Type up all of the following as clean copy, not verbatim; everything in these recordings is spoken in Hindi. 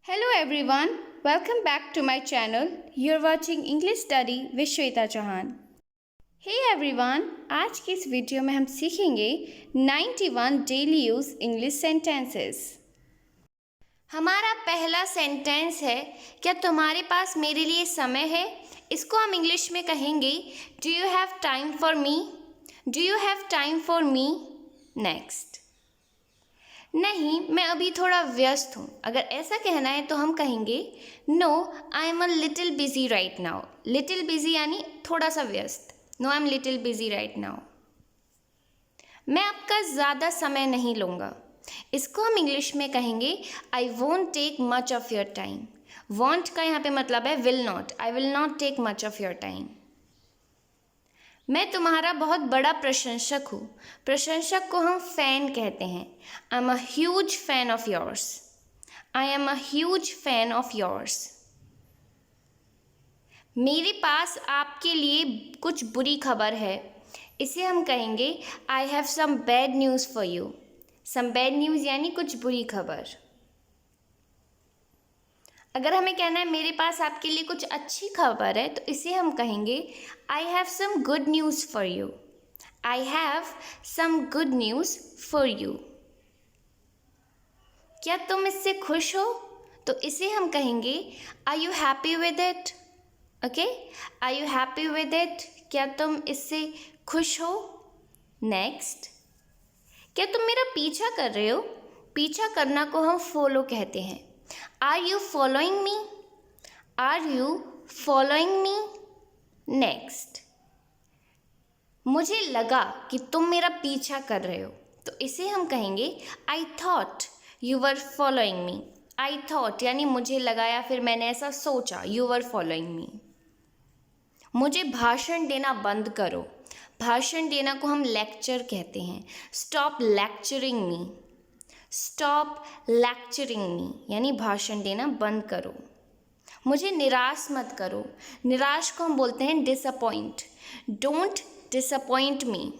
Hello everyone, welcome back to my channel. You're watching English Study with Shweta Chauhan. Hey everyone, आज की इस वीडियो में हम सीखेंगे 91 डेली यूज इंग्लिश सेंटेंसेस। हमारा पहला सेंटेंस है, क्या तुम्हारे पास मेरे लिए समय है? इसको हम इंग्लिश में कहेंगे do you have time for me? Do you have time for me? Next, नहीं मैं अभी थोड़ा व्यस्त हूँ। अगर ऐसा कहना है तो हम कहेंगे no I am a little busy right now. Little busy यानी थोड़ा सा व्यस्त। No I am little busy right now. मैं आपका ज़्यादा समय नहीं लूँगा। इसको हम इंग्लिश में कहेंगे I won't take much of your time. Won't का यहाँ पे मतलब है will not. I will not take much of your time. मैं तुम्हारा बहुत बड़ा प्रशंसक हूँ। प्रशंसक को हम फ़ैन कहते हैं। आई am a huge fan of yours. I am a huge fan of yours. मेरे पास आपके लिए कुछ बुरी खबर है। इसे हम कहेंगे I have some bad news for you. Some bad news यानी कुछ बुरी खबर। अगर हमें कहना है मेरे पास आपके लिए कुछ अच्छी खबर है तो इसे हम कहेंगे I have some good news for you. I have some good news for you. क्या तुम इससे खुश हो? तो इसे हम कहेंगे are you happy with it? Okay, are you happy with it? क्या तुम इससे खुश हो? नेक्स्ट, क्या तुम मेरा पीछा कर रहे हो? पीछा करना को हम फॉलो कहते हैं। Are you following me? Are you following me? Next, मुझे लगा कि तुम मेरा पीछा कर रहे हो तो इसे हम कहेंगे I thought you were following me. I thought यानी मुझे लगा या फिर मैंने ऐसा सोचा। You were following me. मुझे भाषण देना बंद करो। भाषण देना को हम लेक्चर कहते हैं। Stop lecturing me. Stop lecturing me यानी भाषण देना बंद करो। मुझे निराश मत करो। निराश को हम बोलते हैं disappoint. Don't disappoint me.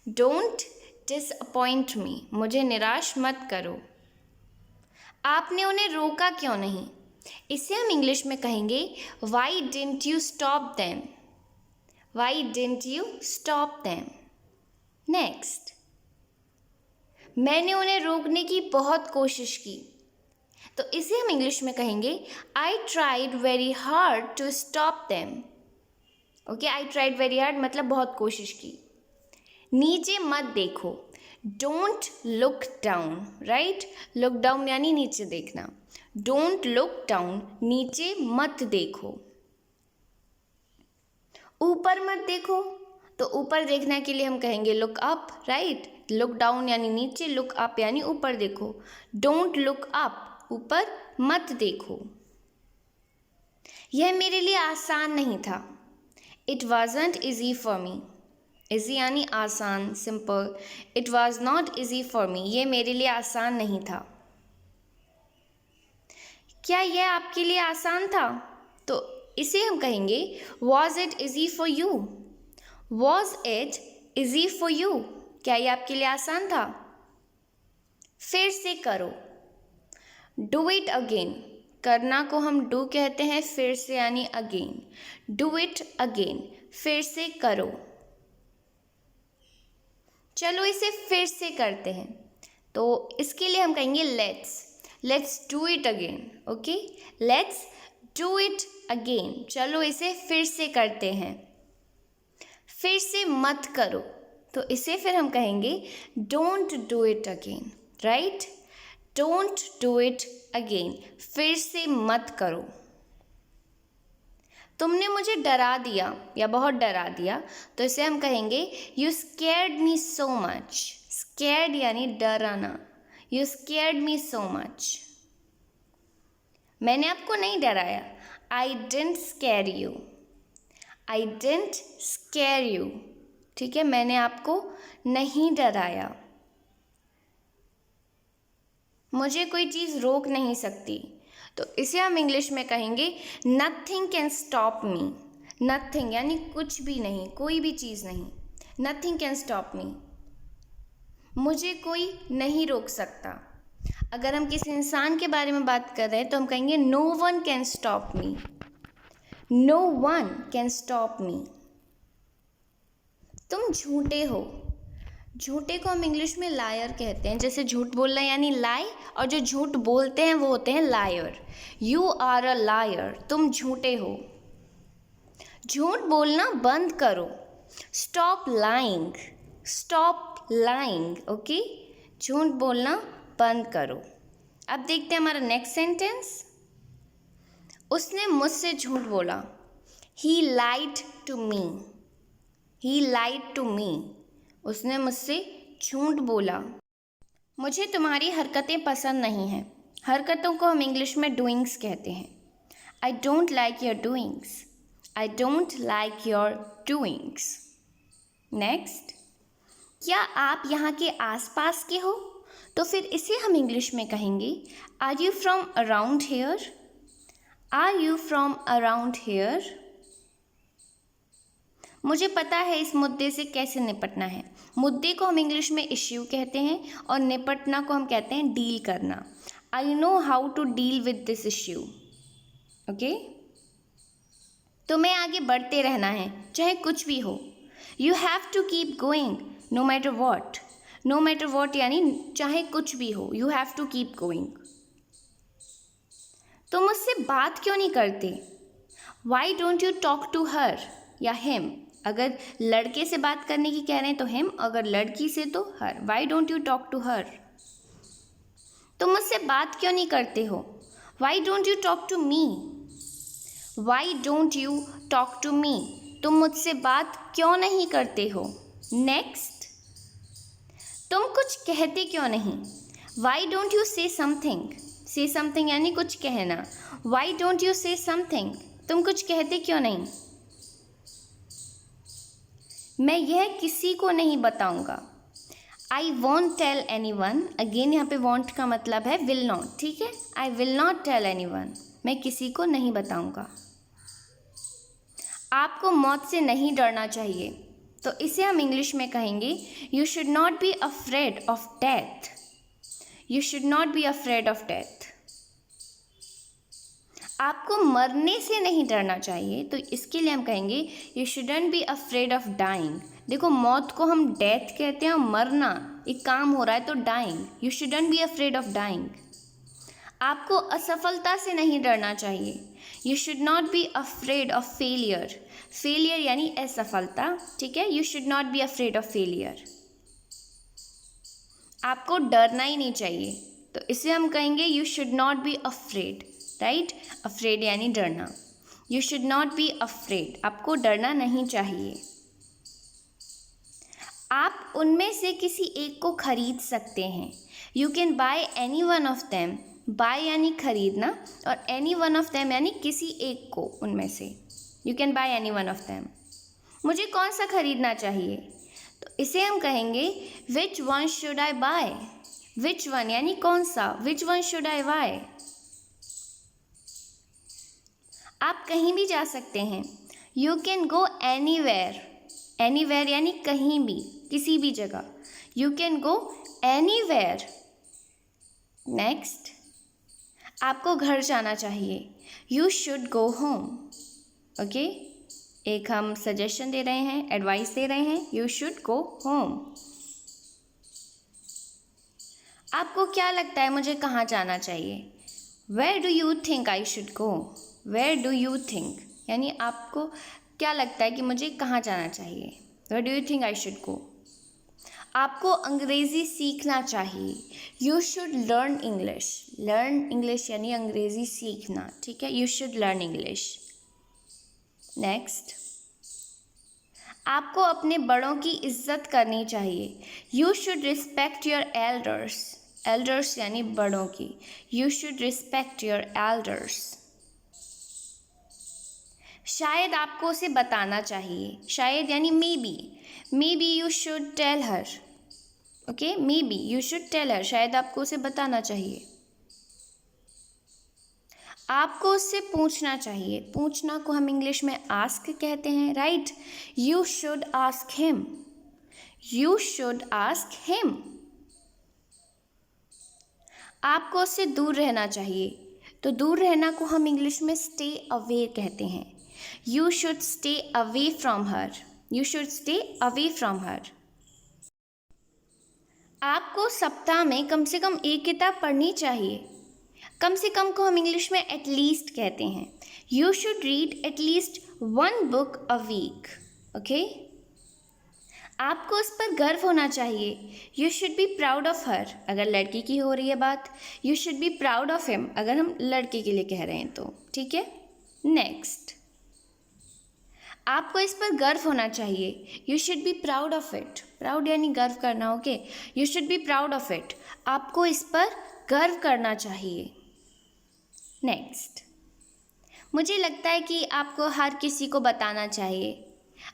Don't disappoint मी, मुझे निराश मत करो। आपने उन्हें रोका क्यों नहीं? इसे हम इंग्लिश में कहेंगे Y didn't you stop them? Y didn't you stop them? Next, मैंने उन्हें रोकने की बहुत कोशिश की तो इसे हम इंग्लिश में कहेंगे I tried very hard to stop them. Okay, I tried very hard मतलब बहुत कोशिश की। नीचे मत देखो। Don't look down. Right, look down यानी नीचे देखना। डोंट लुक डाउन, नीचे मत देखो। ऊपर मत देखो तो ऊपर देखने के लिए हम कहेंगे look up. Right, look down यानी नीचे, लुक अप यानी ऊपर देखो। डोंट लुक अप, ऊपर मत देखो। यह मेरे लिए आसान नहीं था। It wasn't easy for me. Easy यानी आसान, simple. It was not easy for me, यह मेरे लिए आसान नहीं था। क्या यह आपके लिए आसान था? तो इसे हम कहेंगे was it easy for you? Was it easy for you? क्या ये आपके लिए आसान था? फिर से करो। Do it again. करना को हम डू कहते हैं, फिर से यानी अगेन। डू इट अगेन, फिर से करो। चलो इसे फिर से करते हैं तो इसके लिए हम कहेंगे let's do it again. Okay, let's do it again. चलो इसे फिर से करते हैं। फिर से मत करो तो इसे फिर हम कहेंगे don't do it again. Right, don't do it again, फिर से मत करो। तुमने मुझे डरा दिया या बहुत डरा दिया तो इसे हम कहेंगे you scared me so much. Scared यानी डराना। You scared me so much. मैंने आपको नहीं डराया। I didn't scare you. I didn't scare you. ठीक है, मैंने आपको नहीं डराया। मुझे कोई चीज़ रोक नहीं सकती तो इसे हम इंग्लिश में कहेंगे nothing can stop me. Nothing यानी कुछ भी नहीं, कोई भी चीज़ नहीं। नथिंग कैन स्टॉप मी, मुझे कोई नहीं रोक सकता। अगर हम किसी इंसान के बारे में बात कर रहे हैं तो हम कहेंगे no one can stop me, no one can stop me. तुम झूठे हो, झूठे को हम इंग्लिश में लायर कहते हैं। जैसे झूठ बोलना यानी लाई, और जो झूठ बोलते हैं वो होते हैं liar. You are a liar, तुम झूठे हो। झूठ बोलना बंद करो, stop lying, stop lying, okay. झूठ बोलना बंद करो। अब देखते हैं हमारा नेक्स्ट सेंटेंस। उसने मुझसे झूठ बोला, ही लाइड to me, he light to me. उसने मुझसे झूठ बोला। मुझे तुम्हारी हरकतें पसंद नहीं हैं। हरकतों को हम इंग्लिश में डूइंग्स कहते हैं। I don't like your doings, I don't like your doings. Next, क्या आप यहाँ के आसपास के हो? तो फिर इसे हम इंग्लिश में कहेंगे are you from around here, are you from around here. मुझे पता है इस मुद्दे से कैसे निपटना है। मुद्दे को हम इंग्लिश में इश्यू कहते हैं और निपटना को हम कहते हैं डील करना। I know how to deal with this issue, okay. तुम्हें आगे बढ़ते रहना है चाहे कुछ भी हो। You have to keep going no matter what, no matter what यानी चाहे कुछ भी हो, you have to keep going. तुम मुझसे बात क्यों नहीं करते? Why don't you talk to her या हिम। अगर लड़के से बात करने की कह रहे हैं तो हिम, अगर लड़की से तो her. Why don't you talk to her. तुम मुझसे बात क्यों नहीं करते हो? Why don't you talk to me, why don't you talk to me. तुम मुझसे बात क्यों नहीं करते हो? नेक्स्ट, तुम कुछ कहते क्यों नहीं? वाई डोंट यू से समथिंग, से समथिंग यानी कुछ कहना। वाई डोंट यू से समथिंग, तुम कुछ कहते क्यों नहीं? मैं यह किसी को नहीं बताऊंगा। I won't tell anyone. Again यहाँ पे वॉन्ट का मतलब है विल नॉट, ठीक है। I will not tell anyone, मैं किसी को नहीं बताऊंगा। आपको मौत से नहीं डरना चाहिए। तो इसे हम इंग्लिश में कहेंगे you should not be afraid of death, you should not be afraid of death. आपको मरने से नहीं डरना चाहिए। तो इसके लिए हम कहेंगे you shouldn't be afraid of dying. देखो मौत को हम डेथ कहते हैं और मरना एक काम हो रहा है तो dying, you shouldn't be afraid of dying. आपको असफलता से नहीं डरना चाहिए। You should not be afraid of failure, failure यानी असफलता, ठीक है। You should not be afraid of failure. आपको डरना ही नहीं चाहिए। तो इसे हम कहेंगे you should not be afraid, right. Afraid यानी डरना। You should not be afraid, आपको डरना नहीं चाहिए। आप उनमें से किसी एक को खरीद सकते हैं। You can buy any one of them. Buy यानी खरीदना और एनी वन ऑफ देम यानी किसी एक को उनमें से। You can buy any one of them. मुझे कौन सा खरीदना चाहिए? तो इसे हम कहेंगे which one should I buy. Which one यानी कौन सा, which one should I buy. आप कहीं भी जा सकते हैं। You can go anywhere, anywhere यानी कहीं भी, किसी भी जगह। You can go anywhere. Next, आपको घर जाना चाहिए। You should go home, okay. एक हम सजेशन दे रहे हैं, एडवाइस दे रहे हैं, यू शुड गो होम। आपको क्या लगता है मुझे कहाँ जाना चाहिए? Where do you think I should go. Where do you think यानी आपको क्या लगता है कि मुझे कहाँ जाना चाहिए। Where do you think I should go. आपको अंग्रेज़ी सीखना चाहिए। You should learn English. Learn English यानी अंग्रेज़ी सीखना, ठीक है। You should learn English. Next, आपको अपने बड़ों की इज्जत करनी चाहिए। You should respect your elders. Elders यानी बड़ों की। You should respect your elders. शायद आपको उसे बताना चाहिए। शायद यानी maybe you should tell her, okay. Maybe you should tell हर, शायद आपको उसे बताना चाहिए। आपको उससे पूछना चाहिए। पूछना को हम इंग्लिश में आस्क कहते हैं, right. You should ask him, you should ask him. आपको उससे दूर रहना चाहिए, तो दूर रहना को हम इंग्लिश में स्टे अवे कहते हैं। You should stay away from her, you should stay away from her. आपको सप्ताह में कम से कम एक किताब पढ़नी चाहिए। कम से कम को हम इंग्लिश में एटलीस्ट कहते हैं। You should read at least 1 book a week. Okay, आपको उस पर गर्व होना चाहिए। You should be proud of her, अगर लड़की की हो रही है बात। You should be proud of him, अगर हम लड़के के लिए कह रहे हैं तो। ठीक है, नेक्स्ट, आपको इस पर गर्व होना चाहिए। You should be proud of it. Proud यानी गर्व करना। Okay, you should be proud of it, आपको इस पर गर्व करना चाहिए। नेक्स्ट, मुझे लगता है कि आपको हर किसी को बताना चाहिए।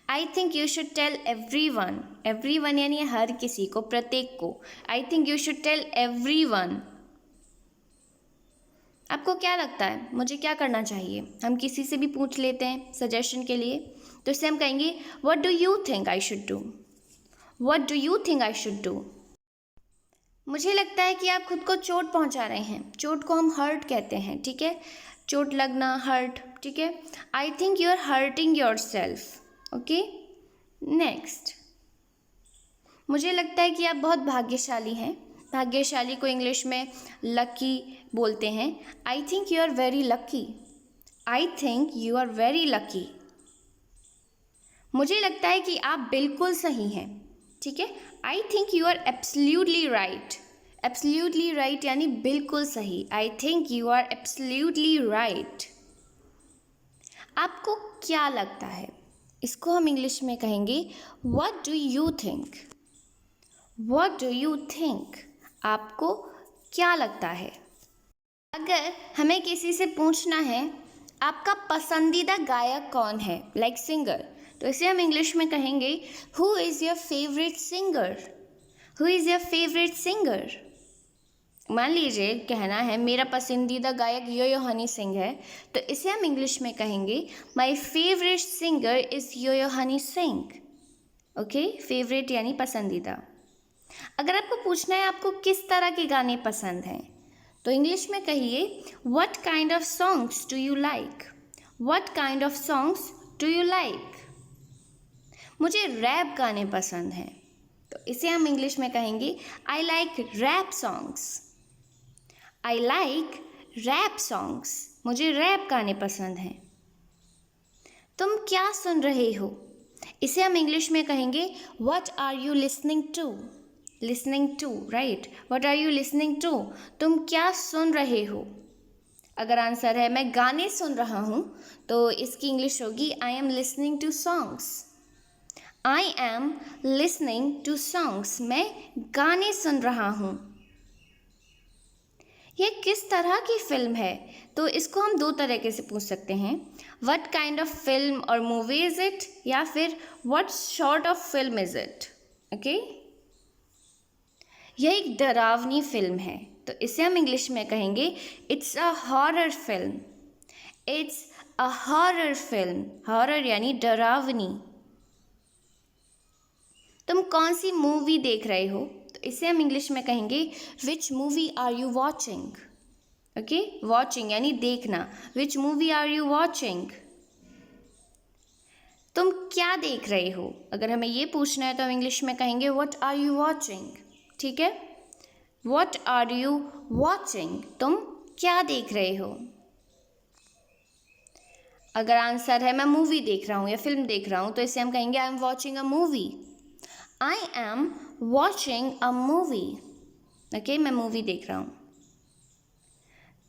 I think you should tell everyone. Everyone यानी हर किसी को, प्रत्येक को। I think you should tell everyone. आपको क्या लगता है मुझे क्या करना चाहिए? हम किसी से भी पूछ लेते हैं सजेशन के लिए, तो इससे हम कहेंगे what do you think I should do. What do you think I should do. मुझे लगता है कि आप खुद को चोट पहुंचा रहे हैं। चोट को हम हर्ट कहते हैं। ठीक है, चोट लगना, हर्ट। ठीक है, I think you are hurting yourself. Okay, next, मुझे लगता है कि आप बहुत भाग्यशाली हैं। भाग्यशाली को इंग्लिश में लकी बोलते हैं। I think you are very lucky. I think you are very lucky. मुझे लगता है कि आप बिल्कुल सही हैं। ठीक है, I think you are absolutely right. Absolutely right यानी बिल्कुल सही। I think you are absolutely right. आपको क्या लगता है, इसको हम इंग्लिश में कहेंगे what do you think. What do you think, आपको क्या लगता है। अगर हमें किसी से पूछना है आपका पसंदीदा गायक कौन है, लाइक सिंगर, तो इसे हम इंग्लिश में कहेंगे who is your favourite singer. Who is your favourite singer. मान लीजिए कहना है मेरा पसंदीदा गायक यो-यो हनी सिंह है, तो इसे हम इंग्लिश में कहेंगे my favourite singer is Yo Yo Honey Singh. Okay, favourite यानी पसंदीदा। अगर आपको पूछना है आपको किस तरह के गाने पसंद हैं, तो इंग्लिश में कहिए what kind of songs do you like. What kind of songs do you like. मुझे रैप गाने पसंद हैं, तो इसे हम इंग्लिश में कहेंगे I like rap songs. I like rap songs, मुझे रैप गाने पसंद हैं। तुम क्या सुन रहे हो, इसे हम इंग्लिश में कहेंगे what are you listening to. Listening to, right, what are you listening to, तुम क्या सुन रहे हो। अगर आंसर है मैं गाने सुन रहा हूँ, तो इसकी इंग्लिश होगी I am listening to songs. I am listening to songs, मैं गाने सुन रहा हूँ। यह किस तरह की फिल्म है, तो इसको हम दो तरीके से पूछ सकते हैं, व्हाट काइंड ऑफ फिल्म और मूवी इज़ इट, या फिर what sort of film is it. Okay, यह एक डरावनी फिल्म है, तो इसे हम इंग्लिश में कहेंगे it's a horror film. It's a horror film. Horror यानी डरावनी। तुम कौन सी मूवी देख रहे हो, तो इसे हम इंग्लिश में कहेंगे which movie are you watching. Okay, watching यानी देखना। Which movie are you watching. तुम क्या देख रहे हो, अगर हमें ये पूछना है तो हम इंग्लिश में कहेंगे व्हाट आर यू वॉचिंग। ठीक है, व्हाट आर यू वॉचिंग, तुम क्या देख रहे हो। अगर आंसर है मैं मूवी देख रहा हूँ या फिल्म देख रहा हूँ, तो इसे हम कहेंगे I am watching a movie. I am watching a movie. Okay, मैं मूवी देख रहा हूँ।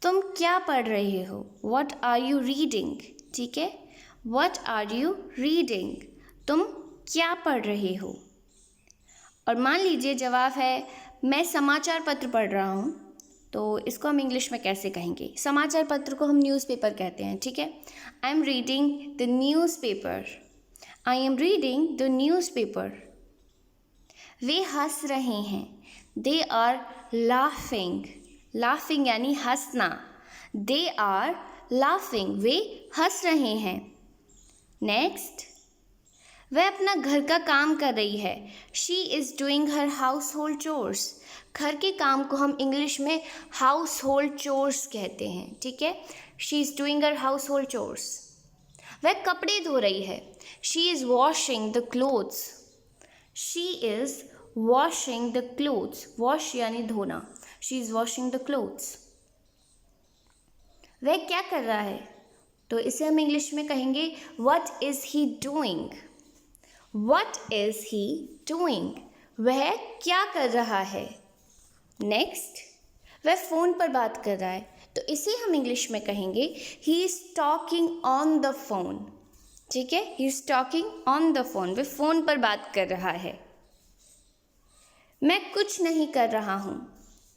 तुम क्या पढ़ रहे हो, व्हाट आर यू रीडिंग। ठीक है, व्हाट आर यू रीडिंग, तुम क्या पढ़ रहे हो। और मान लीजिए जवाब है मैं समाचार पत्र पढ़ रहा हूँ, तो इसको हम इंग्लिश में कैसे कहेंगे। समाचार पत्र को हम न्यूज़पेपर कहते हैं। ठीक है, I am reading the newspaper. I am reading the newspaper. वे हंस रहे हैं, दे आर लाफिंग। लाफिंग यानी हंसना। दे आर लाफिंग, वे हंस रहे हैं। नेक्स्ट, वह अपना घर का काम कर रही है। She is doing her house hold chores. घर के काम को हम इंग्लिश में हाउस होल्ड चोर्स कहते हैं, ठीक है। She is doing her house hold chores. वह कपड़े धो रही है। She is washing the clothes. She is washing the clothes. Wash यानी धोना। She is washing the clothes. वह क्या कर रहा है, तो इसे हम इंग्लिश में कहेंगे what is he doing. What is he doing, वह क्या कर रहा है। नेक्स्ट, वह फ़ोन पर बात कर रहा है, तो इसे हम इंग्लिश में कहेंगे he is talking on the phone, ठीक है। He is talking on the phone, वह फ़ोन पर बात कर रहा है। मैं कुछ नहीं कर रहा हूँ,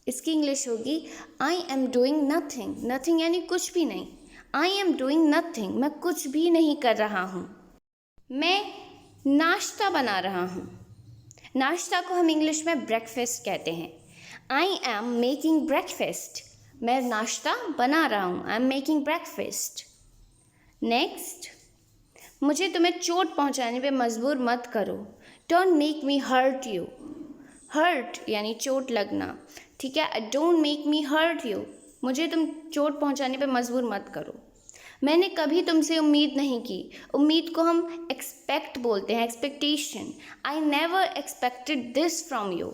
इसकी इंग्लिश होगी I am doing nothing. Nothing यानी कुछ भी नहीं। आई एम डूइंग नथिंग, मैं कुछ भी नहीं कर रहा हूँ। मैं नाश्ता बना रहा हूँ। नाश्ता को हम इंग्लिश में ब्रेकफास्ट कहते हैं। आई एम मेकिंग ब्रेकफास्ट, मैं नाश्ता बना रहा हूँ। I am making breakfast. Next, मुझे तुम्हें चोट पहुँचाने पे मजबूर मत करो। Don't make me hurt you. Hurt यानी चोट लगना, ठीक है। Don't make me hurt you, मुझे तुम चोट पहुँचाने पे मजबूर मत करो। मैंने कभी तुमसे उम्मीद नहीं की। उम्मीद को हम एक्सपेक्ट बोलते हैं, expectation. I never expected this from you,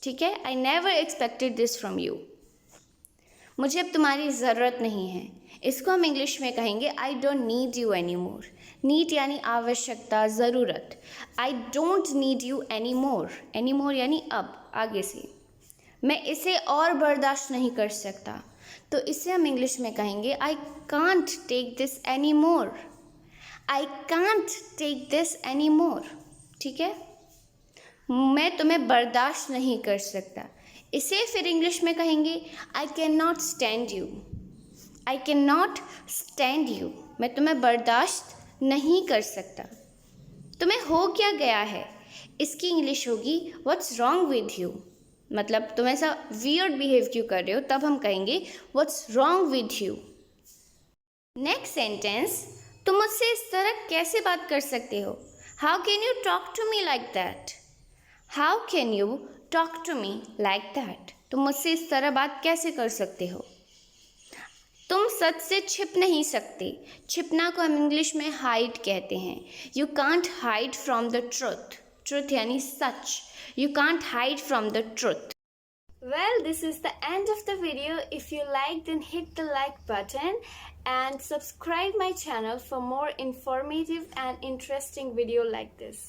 ठीक है। I never expected this from you. मुझे अब तुम्हारी ज़रूरत नहीं है, इसको हम इंग्लिश में कहेंगे I don't need you any more. Need यानी आवश्यकता, ज़रूरत। I don't need you any more. Any more यानी अब, आगे से। मैं इसे और बर्दाश्त नहीं कर सकता, तो इसे हम इंग्लिश में कहेंगे I can't take this anymore. I can't take this anymore, ठीक है। मैं तुम्हें बर्दाश्त नहीं कर सकता, इसे फिर इंग्लिश में कहेंगे I can not stand you. I can not stand you, मैं तुम्हें बर्दाश्त नहीं कर सकता। तुम्हें हो क्या गया है, इसकी इंग्लिश होगी व्हाट्स रॉन्ग विद यू। मतलब तुम ऐसा वियर्ड बिहेव क्यों कर रहे हो, तब हम कहेंगे what's wrong with you. Next sentence, तुम मुझसे इस तरह कैसे बात कर सकते हो। How can you talk to me like that. How can you talk to me like that, तुम मुझसे इस तरह बात कैसे कर सकते हो। तुम सच से छिप नहीं सकते। छिपना को हम इंग्लिश में हाइड कहते हैं। You can't hide from the truth. Truth यानी सच। You can't hide from the truth. Well, this is the end of the video. If you liked, then hit the like button and subscribe my channel for more informative and interesting video like this.